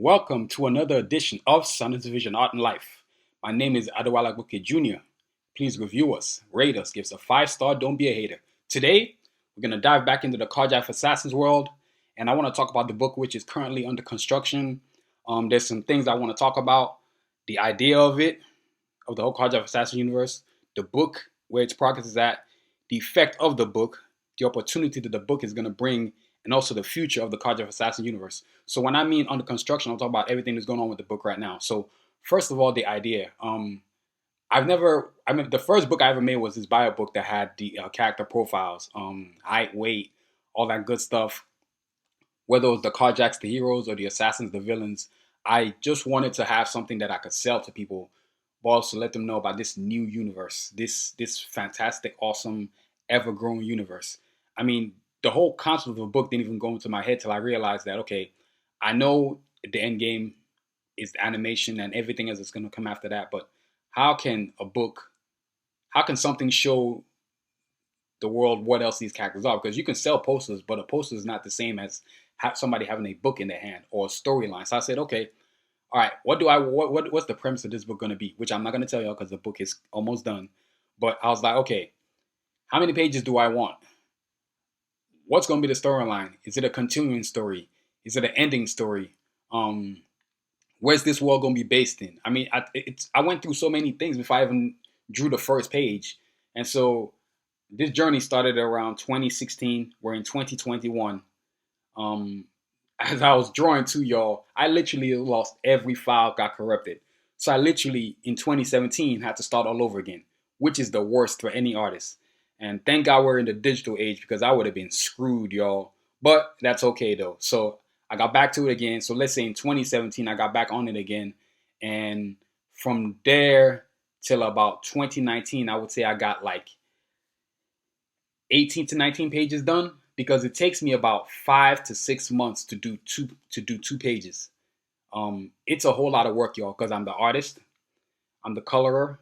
Welcome to another edition of Sonnets Vision Art and Life. My name is Adewale Agboke Jr. Please review us, rate us, give us a 5-star, don't be a hater. Today, we're going to dive back into the Karjakz Assassins world, and I want to talk about the book which is currently under construction. There's some things I want to talk about, the idea of it, of the whole Karjakz Assassin universe, the book, where its progress is at, the effect of the book, the opportunity that the book is going to bring, and also the future of the Karjakz Assassin universe. So when I mean under construction, I'm talking about everything that's going on with the book right now. So first of all, the idea. The first book I ever made was this bio book that had the character profiles, height, weight, all that good stuff. Whether it was the Karjakz, the heroes, or the assassins, the villains, I just wanted to have something that I could sell to people, but also let them know about this new universe, this fantastic, awesome, ever-growing universe. I mean, the whole concept of the book didn't even go into my head till I realized that, okay, I know the end game is the animation and everything else that's going to come after that, but how can something show the world what else these characters are? Because you can sell posters, but a poster is not the same as somebody having a book in their hand or a storyline. So I said, okay, all right, what's the premise of this book going to be? Which I'm not going to tell y'all because the book is almost done. But I was like, okay, how many pages do I want? What's going to be the storyline? Is it a continuing story? Is it an ending story? Where's this world going to be based in? I mean, I went through so many things before I even drew the first page. And so this journey started around 2016. We're in 2021. As I was drawing to y'all, I literally lost every file, got corrupted. So I literally, in 2017, had to start all over again, which is the worst for any artist. And thank God we're in the digital age because I would have been screwed, y'all. But that's okay, though. So I got back to it again. So let's say in 2017, I got back on it again. And from there till about 2019, I would say I got like 18 to 19 pages done because it takes me about 5 to 6 months to do two pages. It's a whole lot of work, y'all, because I'm the artist, I'm the colorer,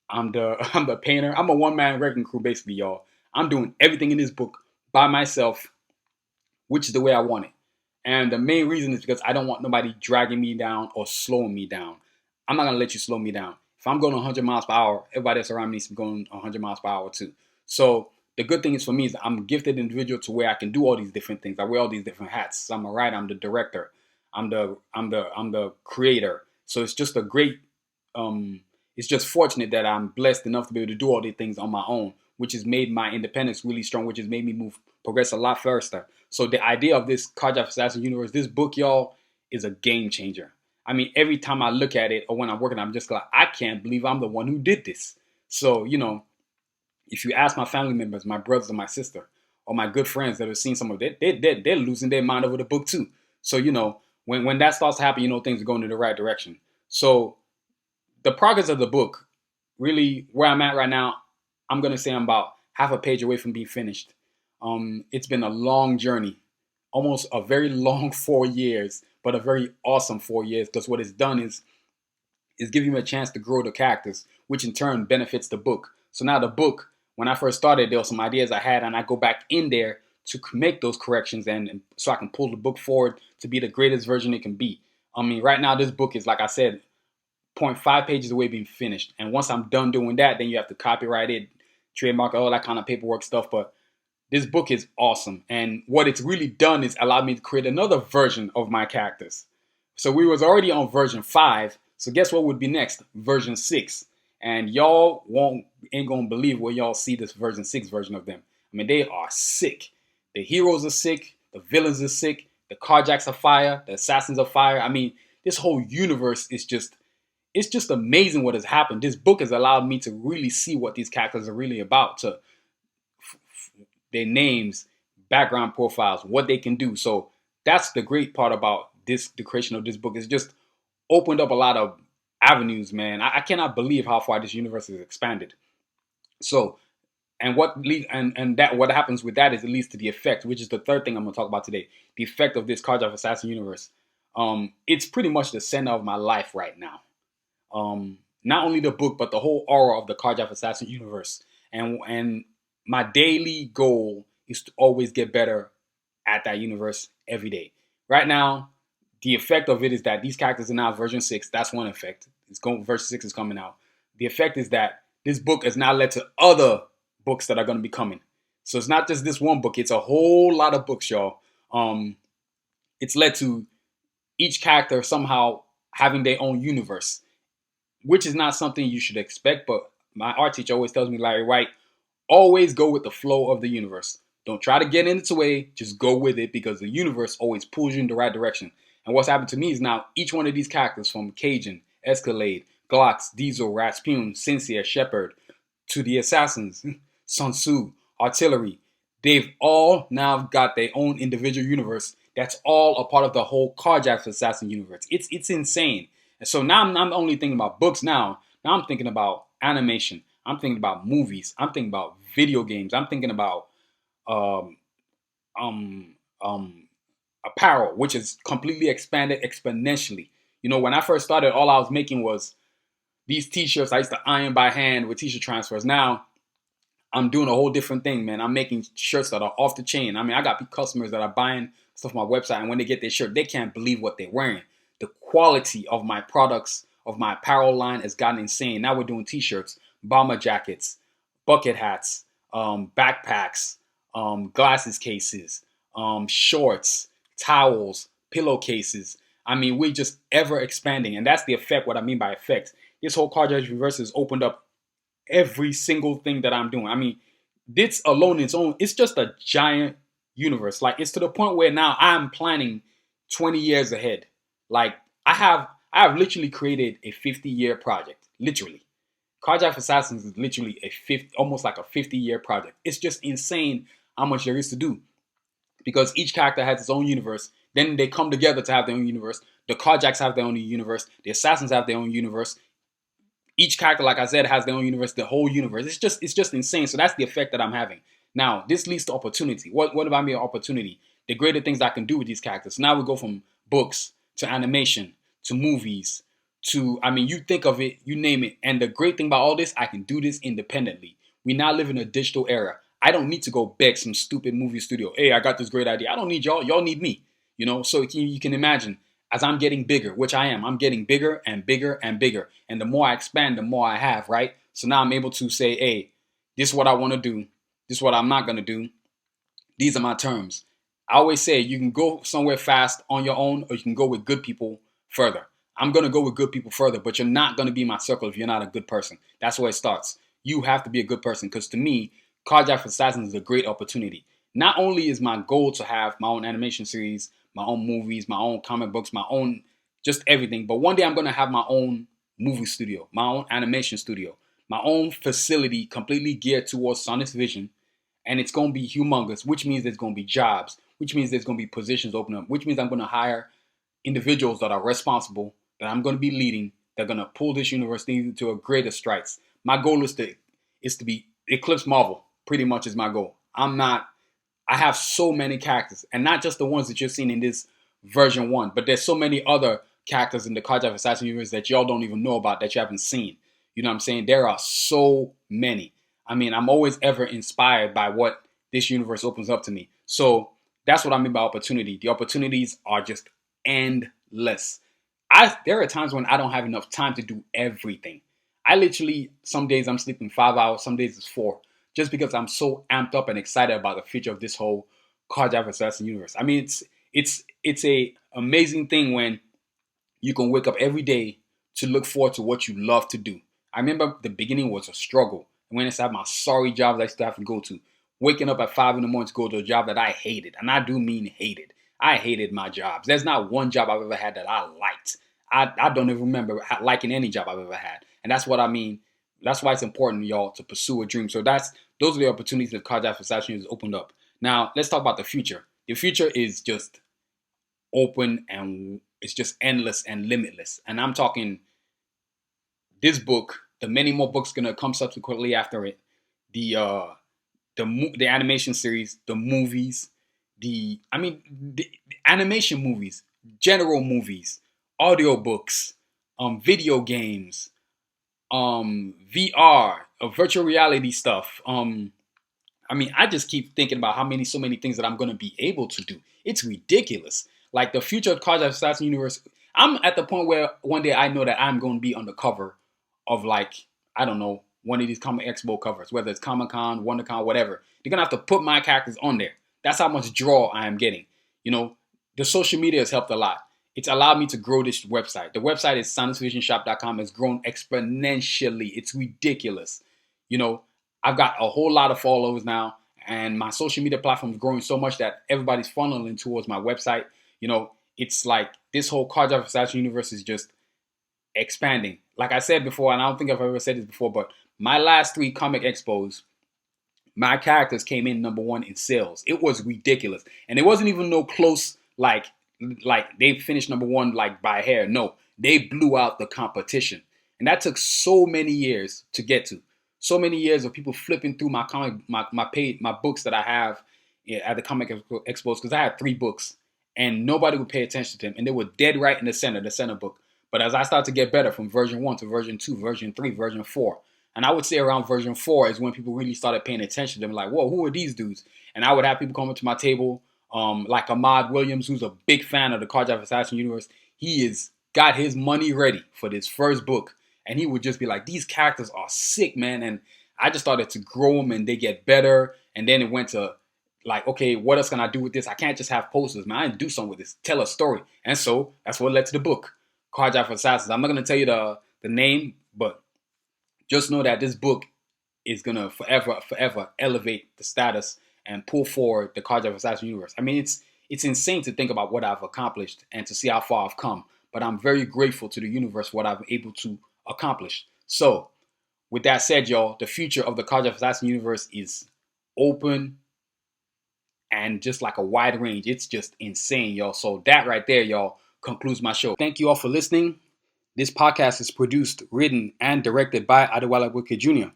I'm the painter. I'm a one-man wrecking crew, basically, y'all. I'm doing everything in this book by myself, which is the way I want it. And the main reason is because I don't want nobody dragging me down or slowing me down. I'm not gonna let you slow me down. If I'm going 100 miles per hour, everybody else around me needs to be going 100 miles per hour too. So the good thing is for me is I'm a gifted individual to where I can do all these different things. I wear all these different hats. So I'm a writer. I'm the director. I'm the creator. So it's just a great. It's just fortunate that I'm blessed enough to be able to do all these things on my own, which has made my independence really strong, which has made me progress a lot faster. So the idea of this Karjakz Assassin universe, this book, y'all, is a game changer. I mean, every time I look at it or when I'm working, I'm just like, I can't believe I'm the one who did this. So, if you ask my family members, my brothers and my sister, or my good friends that have seen some of it, they're losing their mind over the book too. So, when that starts to happen, things are going in the right direction. So the progress of the book, really where I'm at right now, I'm going to say I'm about half a page away from being finished. It's been a long journey, almost a very long 4 years, but a very awesome 4 years because what it's done is giving me a chance to grow the characters, which in turn benefits the book. So now the book, when I first started, there were some ideas I had, and I go back in there to make those corrections, and so I can pull the book forward to be the greatest version it can be. I mean, right now this book is, like I said, zero point 0.5 pages away being finished. And once I'm done doing that, then you have to copyright it, trademark, all that kind of paperwork stuff. But this book is awesome. And what it's really done is allowed me to create another version of my characters. So we was already on version 5. So guess what would be next? Version 6. And y'all ain't gonna believe when y'all see this version 6 version of them. I mean, they are sick. The heroes are sick. The villains are sick. The Karjakz are fire. The assassins are fire. I mean, this whole universe is it's just amazing what has happened. This book has allowed me to really see what these characters are really about, to their names, background profiles, what they can do. So that's the great part about the creation of this book. It's just opened up a lot of avenues, man. I cannot believe how far this universe has expanded. So, and what happens with that is it leads to the effect, which is the third thing I'm gonna talk about today. The effect of this Karjakz Assassin universe. It's pretty much the center of my life right now. Not only the book, but the whole aura of the Karjakz Assassin universe. And my daily goal is to always get better at that universe every day. Right now, the effect of it is that these characters are now version 6. That's one effect. Version 6 is coming out. The effect is that this book has now led to other books that are going to be coming. So it's not just this one book. It's a whole lot of books, y'all. It's led to each character somehow having their own universe, which is not something you should expect. But my art teacher always tells me, Larry Wright, always go with the flow of the universe. Don't try to get in its way. Just go with it because the universe always pulls you in the right direction. And what's happened to me is now each one of these characters, from Cajun, Escalade, Glocks, Diesel, Rasputin, Cynthia, Shepard, to the Assassins, Sun Tzu, Artillery, they've all now got their own individual universe. That's all a part of the whole Karjakz Assassin universe. It's insane. And so now I'm only thinking about books now. Now I'm thinking about animation. I'm thinking about movies. I'm thinking about video games. I'm thinking about um, um, um, apparel, which is completely expanded exponentially. You know, when I first started, all I was making was these t-shirts I used to iron by hand with t-shirt transfers. Now I'm doing a whole different thing, man. I'm making shirts that are off the chain. I mean, I got customers that are buying stuff on my website, and when they get their shirt, they can't believe what they're wearing. The quality of my products, of my apparel line, has gotten insane. Now we're doing t-shirts, bomber jackets, bucket hats, backpacks, glasses cases, shorts, towels, pillowcases. I mean, we're just ever expanding, and that's the effect. What I mean by effect, this whole Karjakz Reverse has opened up every single thing that I'm doing. I mean, this alone in its own, it's just a giant universe. Like, it's to the point where now I'm planning 20 years ahead. Like, I have literally created a 50-year project. Literally. Karjakz Assassins is literally almost like a 50-year project. It's just insane how much there is to do. Because each character has its own universe. Then they come together to have their own universe. The Karjakz have their own universe. The Assassins have their own universe. Each character, like I said, has their own universe, the whole universe. It's just insane. So that's the effect that I'm having. Now, this leads to opportunity. What about me, opportunity? The greater things I can do with these characters. Now we go from books to animation to movies to, I mean, you think of it, you name it. And the great thing about all this, I can do this independently. We now live in a digital era. I don't need to go beg some stupid movie studio. Hey, I got this great idea. I don't need y'all. Y'all need me. You know, so you can imagine, as I'm getting bigger, which I am, I'm getting bigger and bigger and bigger. And the more I expand, the more I have, right? So now I'm able to say, hey, this is what I want to do. This is what I'm not going to do. These are my terms. I always say you can go somewhere fast on your own, or you can go with good people further. I'm going to go with good people further, but you're not going to be in my circle if you're not a good person. That's where it starts. You have to be a good person, because to me, Karjakz Assassins is a great opportunity. Not only is my goal to have my own animation series, my own movies, my own comic books, my own just everything, but one day I'm going to have my own movie studio, my own animation studio, my own facility completely geared towards Sonic's vision, and it's going to be humongous, which means there's going to be jobs, which means there's going to be positions open up, which means I'm going to hire individuals that are responsible, that I'm going to be leading, that are going to pull this university to a greater strides. My goal is to be eclipse Marvel. Pretty much is my goal. I have so many characters, and not just the ones that you're seeing in this version 1, but there's so many other characters in the Karjakz Assassin universe that y'all don't even know about, that you haven't seen. You know what I'm saying? There are so many. I mean, I'm always ever inspired by what this universe opens up to me. So that's what I mean by opportunity. The opportunities are just endless. There are times when I don't have enough time to do everything. I literally, some days I'm sleeping 5 hours, some days it's 4, just because I'm so amped up and excited about the future of this whole Karjakz Assassin universe. I mean, it's a amazing thing when you can wake up every day to look forward to what you love to do. I remember the beginning was a struggle. And when I had my sorry jobs I used to have to go to, waking up at 5 in the morning to go to a job that I hated. And I do mean hated. I hated my jobs. There's not one job I've ever had that I liked. I don't even remember liking any job I've ever had. And that's what I mean. That's why it's important, y'all, to pursue a dream. So those are the opportunities that Karjakz Assassin has opened up. Now, let's talk about the future. The future is just open, and it's just endless and limitless. And I'm talking this book, the many more books gonna come subsequently after it, the the animation series, the movies, the animation movies, general movies, audio books, video games, VR, virtual reality stuff. I mean, I just keep thinking about so many things that I'm going to be able to do. It's ridiculous. Like the future of Karjakz Assassin Universe, I'm at the point where one day I know that I'm going to be on the cover of like, I don't know, one of these Comic Expo covers, whether it's Comic Con, WonderCon, whatever. They're gonna have to put my characters on there. That's how much draw I am getting. You know, the social media has helped a lot. It's allowed me to grow this website. The website is SilenceVisionShop.com. It's grown exponentially. It's ridiculous. You know, I've got a whole lot of followers now, and my social media platform is growing so much that everybody's funneling towards my website. You know, it's like this whole Karjakz Assassin universe is just expanding. Like I said before, and I don't think I've ever said this before, but my last 3 comic expos, my characters came in #1 in sales. It was ridiculous, and it wasn't even no close like they finished #1 like by hair. No, they blew out the competition, and that took so many years to get to. So many years of people flipping through my comic, my books that I have at the comic expos, because I had 3 books, and nobody would pay attention to them, and they were dead right in the center book. But as I started to get better from version 1 to version 2, version 3, version 4, and I would say around version 4 is when people really started paying attention to them. Like, whoa, who are these dudes? And I would have people come up to my table, like Ahmad Williams, who's a big fan of the Karjakz Assassin universe. He is got his money ready for this first book, and he would just be like, these characters are sick, man. And I just started to grow them, and they get better. And then it went to like, okay, what else can I do with this? I can't just have posters, man. I can do something with this. Tell a story. And so that's what led to the book, Karjakz Assassins. I'm not going to tell you the name, but just know that this book is going to forever elevate the status and pull forward the Karjakz Assassin universe. I mean, it's insane to think about what I've accomplished and to see how far I've come. But I'm very grateful to the universe for what I've been able to accomplish. So, with that said, y'all, the future of the Karjakz Assassin universe is open and just like a wide range. It's just insane, y'all. So that right there, y'all, concludes my show. Thank you all for listening. This podcast is produced, written, and directed by Adewale Wike Jr.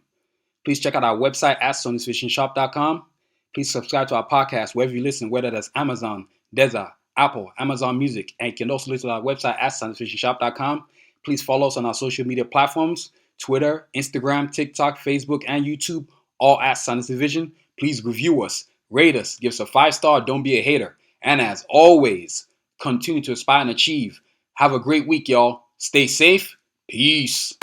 Please check out our website at SilenceVisionShop.com. Please subscribe to our podcast wherever you listen, whether that's Amazon, Deezer, Apple, Amazon Music, and you can also listen to our website at SilenceVisionShop.com. Please follow us on our social media platforms, Twitter, Instagram, TikTok, Facebook, and YouTube, all at Silence Vision. Please review us, rate us, give us a 5-star, don't be a hater. And as always, continue to aspire and achieve. Have a great week, y'all. Stay safe. Peace.